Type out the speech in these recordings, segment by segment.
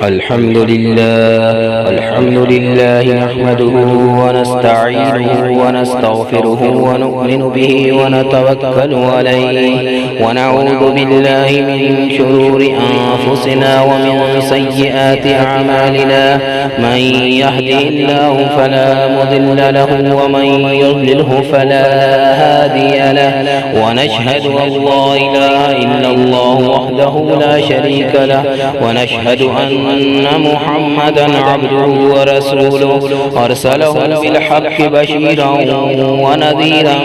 الحمد لله نحمده ونستعينه ونستغفره ونؤمن به ونتوكل عليه ونعوذ بالله من شرور أنفسنا ومن سيئات أعمالنا. من يهده الله فلا مضل له ومن يضلله فلا هادي له. ونشهد أن لا إله إلا الله وحده لا شريك له ونشهد أن محمدا عبده ورسوله أرسله بالحق بشيرا ونذيرا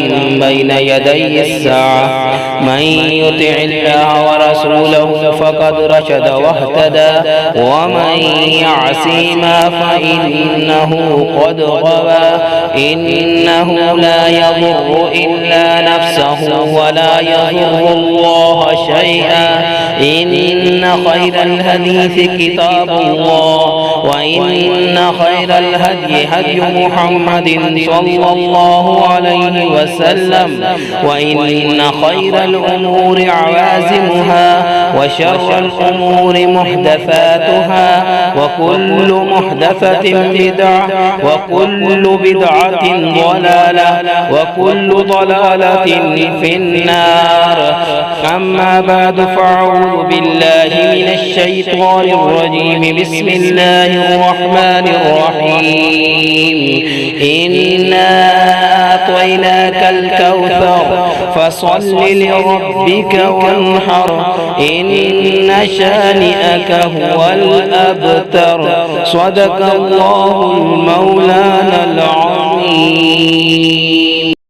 بين يدي الساعة. من يطع الله ورسوله فقد رشد واهتدى ومن يعصيما فإنه قد غوى. إنه لا يضر إلا نفسه ولا يضر الله شيئا. إن خير الحديث كتاب الله وإن خير الهدي هدي محمد صلى الله عليه وسلم وإن خير الأمور عوازمها وشر الأمور محدثاتها وكل محدثة بدعة وكل بدعة ضلالة وكل ضلالة في النار. أما بعد فأعوذ بالله من الشيطان الرجيم. بسم الله الرحمن الرحيم. إنا أعطيناك الكوثر فصل لربك وانحر إن شانئك هو الأبتر. صدق الله المولانا العظيم.